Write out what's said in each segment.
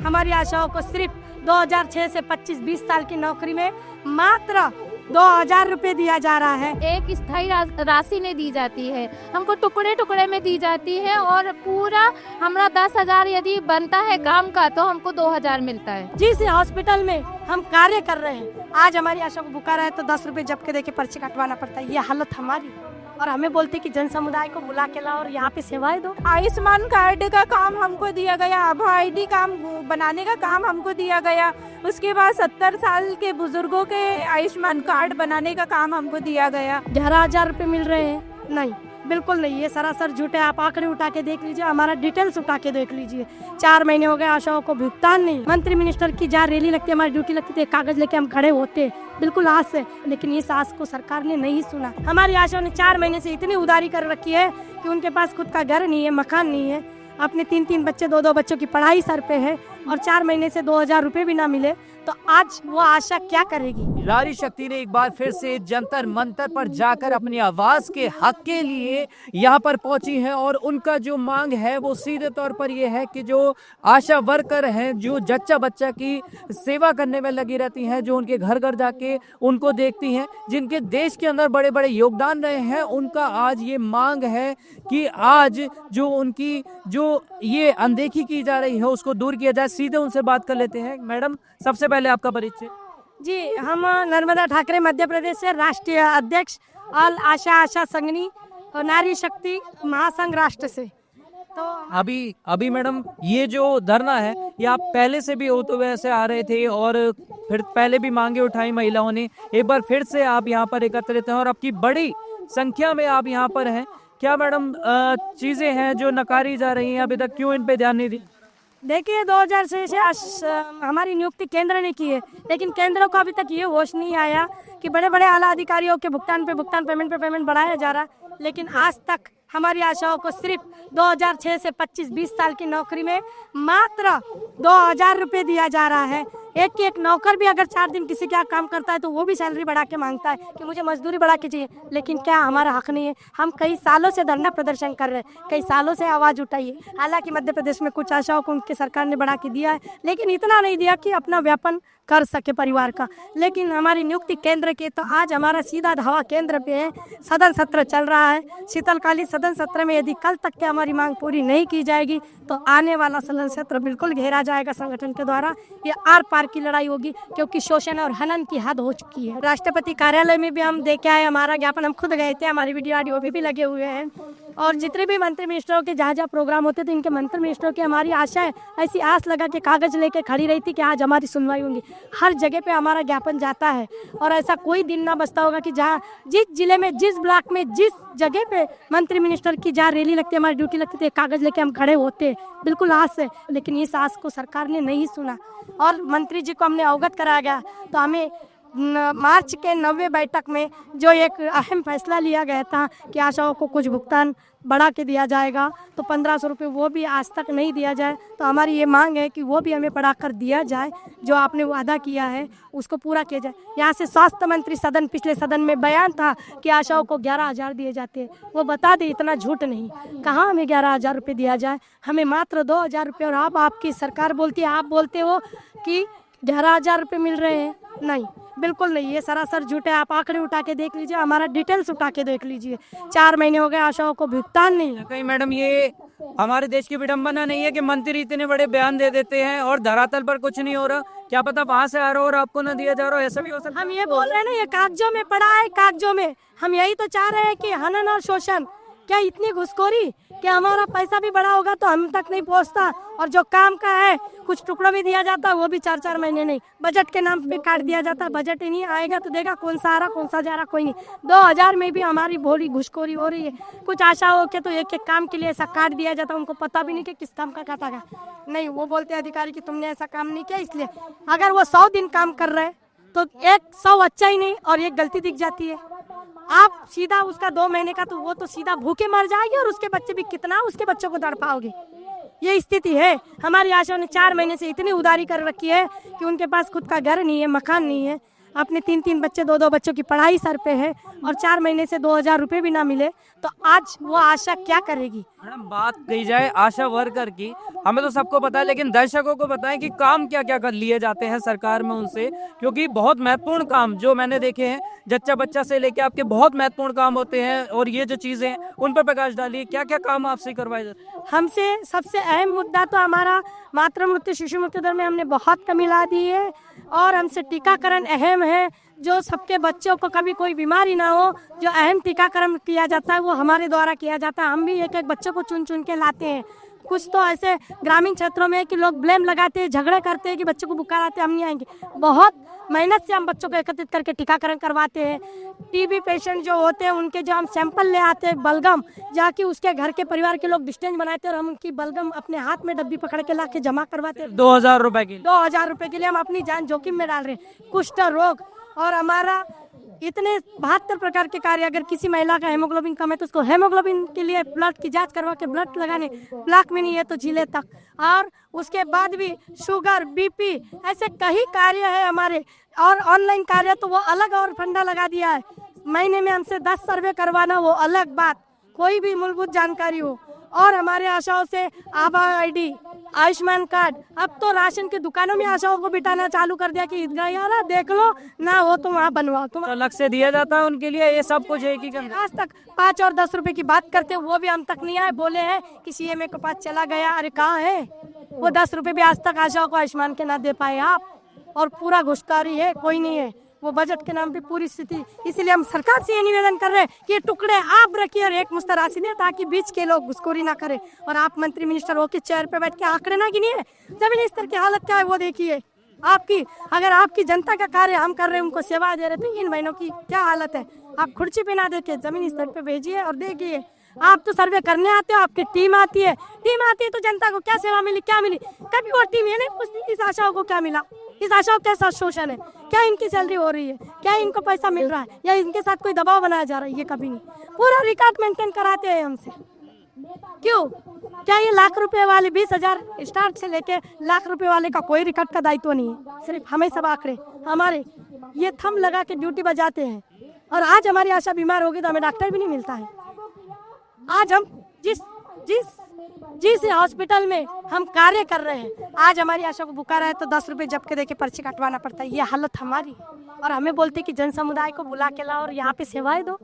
हमारी आशाओं को सिर्फ 2006 से 25-20 साल की नौकरी में मात्र 2000 रुपये दिया जा रहा है। एक स्थायी राशि नहीं दी जाती है, हमको टुकड़े टुकड़े में दी जाती है और पूरा हमारा 10,000 यदि बनता है काम का तो हमको 2000 मिलता है। जिस हॉस्पिटल में हम कार्य कर रहे हैं, आज हमारी आशा को बुखार है तो 10 रुपये जब के देके पर्ची कटवाना पड़ता है। ये हालत हमारी, और हमें बोलते कि जन समुदाय को बुला के लाओ और यहाँ पे सेवाएं दो। आयुष्मान कार्ड का काम हमको दिया गया, आभा आईडी काम बनाने का काम हमको दिया गया। उसके बाद 70 साल के बुजुर्गों के आयुष्मान कार्ड बनाने का काम हमको दिया गया। 11,000 रुपये मिल रहे हैं? नहीं, बिल्कुल नहीं, ये सरासर झूठ है। आप आंकड़े उठा के देख लीजिए, हमारा डिटेल्स उठा के देख लीजिए। 4 महीने हो गए आशाओं को भुगतान नहीं। मंत्री मिनिस्टर की जहाँ रैली लगती है, हमारी ड्यूटी लगती है, कागज लेके हम खड़े होते बिल्कुल आस से, लेकिन इस आस को सरकार ने नहीं सुना। हमारी आशाओं ने 4 महीने से इतनी उधारी कर रखी है कि उनके पास खुद का घर नहीं है, मकान नहीं है, अपने 3-3 बच्चे 2-2 बच्चों की पढ़ाई सर पे है, और 4 महीने से 2000 रुपये भी ना मिले तो आज वो आशा क्या करेगी। नारी शक्ति ने एक बार फिर से जंतर मंतर पर जाकर अपनी आवाज के हक के लिए यहाँ पर पहुंची है, और उनका जो मांग है वो सीधे तौर पर ये है कि जो आशा वर्कर हैं, जो जच्चा बच्चा की सेवा करने में लगी रहती हैं, जो उनके घर घर जाके उनको देखती हैं, जिनके देश के अंदर बड़े बड़े योगदान रहे हैं, उनका आज ये मांग है कि आज जो उनकी जो ये अनदेखी की जा रही है उसको दूर किया जाए। सीधे उनसे बात कर लेते हैं। मैडम, सबसे पहले आपका परिचय। जी, हम नर्मदा ठाकरे मध्य प्रदेश से राष्ट्रीय अध्यक्ष ऑल आशा संघनी और नारी शक्ति महासंघ राष्ट्र से। तो अभी मैडम, ये जो धरना है ये आप पहले से भी होते हुए ऐसे आ रहे थे और फिर पहले भी मांगे उठाई महिलाओं ने, एक बार फिर से आप यहाँ पर एकत्रित हैं और आपकी बड़ी संख्या में आप यहाँ पर हैं। क्या मैडम चीजें हैं जो नकारी जा रही हैं, अभी तक क्यों इन पे ध्यान नहीं दी? देखिए, 2006 से हमारी नियुक्ति केंद्र ने की है, लेकिन केंद्र को अभी तक ये होश नहीं आया कि बड़े बड़े आला अधिकारियों के भुगतान पे भुगतान, पेमेंट पे पेमेंट बढ़ाया जा रहा है, लेकिन आज तक हमारी आशाओं को सिर्फ 2006 से 25-20 साल की नौकरी में मात्र 2000 रुपये दिया जा रहा है। एक नौकर भी अगर 4 दिन किसी का काम करता है तो वो भी सैलरी बढ़ा के मांगता है कि मुझे मजदूरी बढ़ा के चाहिए, लेकिन क्या हमारा हक नहीं है? हम कई सालों से धरना प्रदर्शन कर रहे हैं, कई सालों से आवाज़ उठाइए। हालांकि मध्य प्रदेश में कुछ आशाओं को उनकी सरकार ने बढ़ा के दिया है, लेकिन इतना नहीं दिया कि अपना व्यापन कर सके परिवार का। लेकिन हमारी नियुक्ति केंद्र के, तो आज हमारा सीधा धावा केंद्र पे है। सदन सत्र चल रहा है, शीतलकालीन सदन सत्र में यदि कल तक के हमारी मांग पूरी नहीं की जाएगी तो आने वाला सदन सत्र बिल्कुल घेरा जाएगा संगठन के द्वारा। ये आर पार की लड़ाई होगी, क्योंकि शोषण और हनन की हद हो चुकी है। राष्ट्रपति कार्यालय में भी हम देखे आए, हमारा ज्ञापन हम खुद गए थे, हमारी वीडियो ऑडियो भी लगे हुए हैं, और जितने भी मंत्री मिनिस्टरों के जहाँ प्रोग्राम होते थे, इनके मंत्री मिनिस्टरों की हमारी आशा है, ऐसी आस लगा के कागज लेके खड़ी रही थी कि आज हमारी सुनवाई होगी। हर जगह पे हमारा ज्ञापन जाता है, और ऐसा कोई दिन ना बचता होगा कि जहाँ जिस जिले में, जिस ब्लॉक में, जिस जगह पे मंत्री मिनिस्टर की जहाँ रैली लगती है, हमारी ड्यूटी लगती है, कागज लेके हम खड़े होते बिल्कुल आस से, लेकिन इस आस को सरकार ने नहीं सुना। और मंत्री जी को हमने अवगत कराया गया, तो हमें मार्च के 90 बैठक में जो एक अहम फैसला लिया गया था कि आशाओं को कुछ भुगतान बढ़ा के दिया जाएगा, तो 1500 रुपये वो भी आज तक नहीं दिया जाए। तो हमारी ये मांग है कि वो भी हमें बढ़ा कर दिया जाए, जो आपने वादा किया है उसको पूरा किया जाए। यहाँ से स्वास्थ्य मंत्री सदन, पिछले सदन में बयान था कि आशाओं को 11,000 दिए जाते हैं, वो बता दे, इतना झूठ नहीं। कहाँ हमें 11,000 रुपये दिया जाए? हमें मात्र 2000 रुपये, और आपकी सरकार बोलती है, आप बोलते हो कि 11,000 रुपये मिल रहे हैं। नहीं, बिल्कुल नहीं, ये सरासर झूठ है। आप आंकड़े उठा के देख लीजिए, हमारा डिटेल्स उठा के देख लीजिए। 4 महीने हो गए आशाओं को भुगतान नहीं है। कहीं मैडम, ये हमारे देश की विडंबना नहीं है कि मंत्री इतने बड़े बयान दे देते हैं और धरातल पर कुछ नहीं हो रहा? क्या पता वहाँ से आ रहा हो और आपको ना दिया जा रहा हो, ऐसा भी हो सकता है। हम ये बोल रहे हैं ना, ये कागजों में पड़ा है, कागजों में। हम यही तो चाह रहे हैं कि हनन और शोषण, क्या इतनी घुसखोरी कि हमारा पैसा भी बड़ा होगा तो हम तक नहीं पहुंचता, और जो काम का है कुछ टुकड़ों में दिया जाता है, वो भी 4-4 महीने नहीं। बजट के नाम पे काट दिया जाता है, बजट ही नहीं आएगा तो देगा कौन सा आ रहा, कौन सा जा रहा, कोई नहीं। 2000 में भी हमारी भोरी घुसखोरी हो रही है। कुछ आशाओं के तो एक काम के लिए ऐसा काट दिया जाता है, उनको पता भी नहीं कि किस काम का काटा गया। नहीं, वो बोलते हैं अधिकारी कि तुमने ऐसा काम नहीं किया, इसलिए अगर वो 100 दिन काम कर रहे हैं तो 100 अच्छा ही नहीं और एक गलती दिख जाती है। आप सीधा उसका 2 महीने का, तो वो तो सीधा भूखे मर जाएगी, और उसके बच्चे भी कितना उसके बच्चों को दर पाओगे। ये स्थिति है। हमारी आशाओं ने 4 महीने से इतनी उधारी कर रखी है कि उनके पास खुद का घर नहीं है, मकान नहीं है, अपने 3-3 बच्चे 2-2 बच्चों की पढ़ाई सर पे है और 4 महीने से 2000 रुपये भी ना मिले, तो आज वो आशा क्या करेगी। मैडम बात की जाए आशा वर्कर की, हमें तो सबको पता है, लेकिन दर्शकों को बताएं कि काम क्या क्या कर लिए जाते हैं सरकार में उनसे, क्योंकि बहुत महत्वपूर्ण काम जो मैंने देखे हैं, जच्चा बच्चा से लेके आपके बहुत महत्वपूर्ण काम होते हैं, और ये जो चीजें हैं उन पर प्रकाश डालिए, क्या क्या काम आपसे करवाए जाते हैं। हमसे सबसे अहम मुद्दा तो हमारा मातृ मृत्यु शिशु मृत्यु दर में हमने बहुत कमी ला दी है, और हमसे टीकाकरण अहम है, जो सबके बच्चों को कभी कोई बीमारी ना हो, जो अहम टीकाकरण किया जाता है वो हमारे द्वारा किया जाता है। हम भी एक एक बच्चों को चुन चुन के लाते हैं। कुछ तो ऐसे ग्रामीण क्षेत्रों में कि लोग ब्लेम लगाते हैं, झगड़े करते हैं कि बच्चों को बुखार आते हैं, हम नहीं आएंगे। बहुत मेहनत से हम बच्चों को एकत्रित करके टीकाकरण करवाते हैं। टीबी पेशेंट जो होते हैं उनके जो हम सैंपल ले आते हैं बलगम, जाके उसके घर के परिवार के लोग डिस्टेंस बनाते हैं और हम उनकी बलगम अपने हाथ में डब्बी पकड़ के ला के जमा करवाते हैं। 2000 रुपए की 2000 रुपये के लिए हम अपनी जान जोखिम में डाल रहे हैं। कुष्ठ रोग और हमारा इतने 72 प्रकार के कार्य, अगर किसी महिला का हेमोग्लोबिन कम है तो उसको हेमोग्लोबिन के लिए ब्लड की जांच करवा के ब्लड लगाने, ब्लॉक में नहीं है तो जिले तक, और उसके बाद भी शुगर बीपी ऐसे कई कार्य है हमारे। और ऑनलाइन कार्य तो वो अलग और फंडा लगा दिया है, महीने में हमसे 10 सर्वे करवाना वो अलग बात, कोई भी मूलभूत जानकारी हो। और हमारे आशाओं से आभा आईडी, आयुष्मान कार्ड, अब तो राशन की दुकानों में आशाओं को बिठाना चालू कर दिया कि यार देख लो ना हो तो वहाँ बनवाओ, तुम अलग से दिया जाता है उनके लिए, ये सब कुछ एक ही कर। आज तक 5 और 10 रुपए की बात करते वो भी हम तक नहीं आए। बोले हैं कि सीएमए के पास चला गया, अरे कहाँ है वो 10 रुपए भी आज तक आशाओं को आयुष्मान के ना दे पाए आप, और पूरा घुसखोरी है, कोई नहीं है वो बजट के नाम पे पूरी स्थिति। इसलिए हम सरकार से ये निवेदन कर रहे हैं कि ये टुकड़े आप रखिए और एक मुश्त राशि दें, ताकि बीच के लोग घुसखोरी ना करें। और आप मंत्री मिनिस्टर हो के चेयर पे बैठ के आंकड़े ना गिनिए, जमीनी स्तर की हालत क्या है वो देखिए आपकी। अगर आपकी जनता का कार्य हम कर रहे हैं, उनको सेवा दे रहे, तो इन बहनों की क्या हालत है। आप खुर्ची पे ना देके जमीनी स्तर पे भेजिए और देखिए। आप तो सर्वे करने आते हो, आपकी टीम आती है तो जनता को क्या सेवा मिली, क्या मिली, कभी वो टीम ये नहीं पूछती इस आशाओं को क्या मिला, इस आशाओं के साथ शोषण है, क्या इनकी सैलरी हो रही है, क्या इनको पैसा मिल रहा है, या इनके साथ कोई दबाव बनाया जा रहा है, ये कभी नहीं। पूरा रिकॉर्ड मेंटेन कराते हैं हमसे। क्यों? क्या ये लाख रुपए वाले 20,000 स्टार्ट से लेके लाख रुपए वाले का कोई रिकॉर्ड का दायित्व नहीं है, सिर्फ हमें सब आंकड़े हमारे ये थंब लगा के ड्यूटी बजाते हैं। और आज हमारी आशा बीमार होगी तो हमें डॉक्टर भी नहीं मिलता है। आज हम जिस हॉस्पिटल में हम कार्य कर रहे हैं, आज हमारी आशा को बुखार है तो 10 रुपए जब के देके पर्ची कटवाना पड़ता है। ये हालत हमारी, और हमें बोलते कि जन समुदाय को बुला के लाओ और यहाँ पे सेवाएं दो।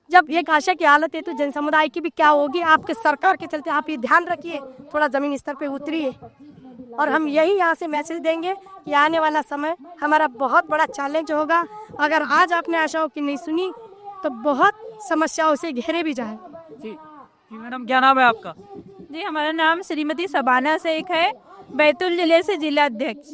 जब एक आशा की हालत है तो जन समुदाय की भी क्या होगी। आपके सरकार के चलते आप ये ध्यान रखिए, थोड़ा जमीन स्तर पे उतरिए। और हम यही यहाँ से मैसेज देंगे कि आने वाला समय हमारा बहुत बड़ा चैलेंज होगा। अगर आज आपने आशाओं की नहीं सुनी तो बहुत समस्याओं से घेरे भी जाए। जी मैडम, क्या नाम है आपका? जी हमारा नाम श्रीमती सबाना शेख है, बैतूल जिले से जिला अध्यक्ष।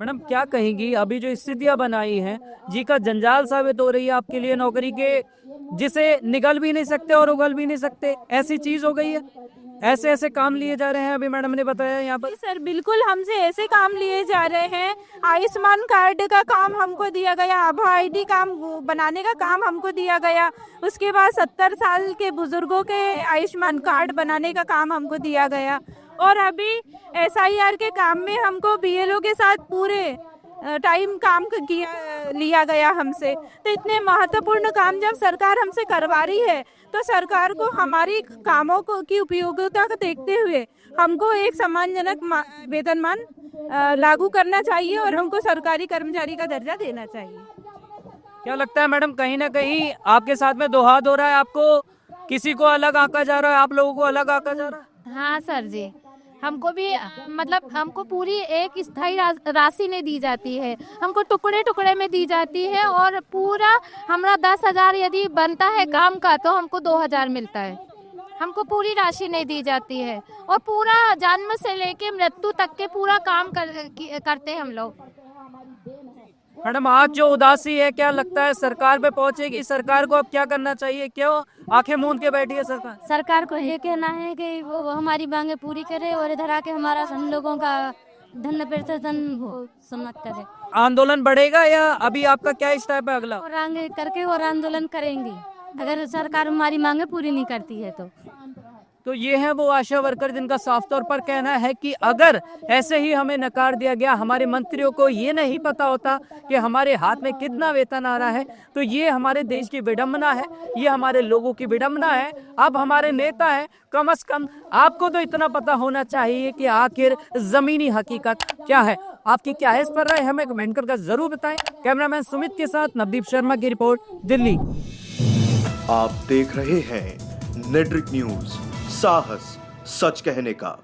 मैडम क्या कहेंगी, अभी जो स्थितियां बनाई हैं जी का जंजाल साबित हो रही है आपके लिए, नौकरी के जिसे निगल भी नहीं सकते और उगल भी नहीं सकते, ऐसी चीज हो गई है, ऐसे ऐसे काम लिए जा रहे हैं। अभी मैडम ने बताया यहाँ पर। सर बिल्कुल हमसे ऐसे काम लिए जा रहे हैं। आयुष्मान कार्ड का काम हमको दिया गया, आभा आईडी काम बनाने का काम हमको दिया गया, उसके बाद 70 साल के बुजुर्गों के आयुष्मान कार्ड बनाने का काम हमको दिया गया, और अभी SIR के काम में हमको BLO के साथ पूरे टाइम काम लिया गया हमसे। तो इतने महत्वपूर्ण काम जब सरकार हमसे करवा रही है तो सरकार को हमारी कामों को की उपयोगिता को देखते हुए हमको एक सम्मानजनक वेतनमान लागू करना चाहिए और हमको सरकारी कर्मचारी का दर्जा देना चाहिए। क्या लगता है मैडम, कहीं ना कहीं आपके साथ में दो हाथ हो रहा है, आपको किसी को अलग आंका जा रहा है, आप लोगों को अलग आंका जा रहा है? हाँ सर जी, हमको भी मतलब हमको पूरी एक स्थायी राशि नहीं दी जाती है, हमको टुकड़े टुकड़े में दी जाती है, और पूरा हमारा 10,000 यदि बनता है काम का तो हमको 2,000 मिलता है। हमको पूरी राशि नहीं दी जाती है, और पूरा जन्म से लेके मृत्यु तक के पूरा काम करते हैं हम लोग। मैडम आज जो उदासी है, क्या लगता है सरकार पे पहुंचेगी? सरकार को अब क्या करना चाहिए? क्यों आंखें मूंद के बैठी है सरकार? सरकार को ये कहना है कि वो हमारी मांगे पूरी करे और इधर आके हमारा हम लोगों का धन प्रदर्शन सम्मत करे। आंदोलन बढ़ेगा या अभी आपका क्या स्टेप है अगला? और आगे करके और आंदोलन करेंगे अगर सरकार हमारी मांगे पूरी नहीं करती है तो। तो ये है वो आशा वर्कर जिनका साफ तौर पर कहना है कि अगर ऐसे ही हमें नकार दिया गया, हमारे मंत्रियों को ये नहीं पता होता कि हमारे हाथ में कितना वेतन आ रहा है, तो ये हमारे देश की विडंबना है, ये हमारे लोगों की विडंबना है। आप हमारे नेता हैं, कम से कम आपको तो इतना पता होना चाहिए कि आखिर जमीनी हकीकत क्या है। आपकी क्या है इस पर राय, हमें कमेंट करके जरूर बताएं। कैमरामैन सुमित के साथ नवदीप शर्मा की रिपोर्ट, दिल्ली। आप देख रहे हैं नेट्रिक न्यूज, साहस सच कहने का।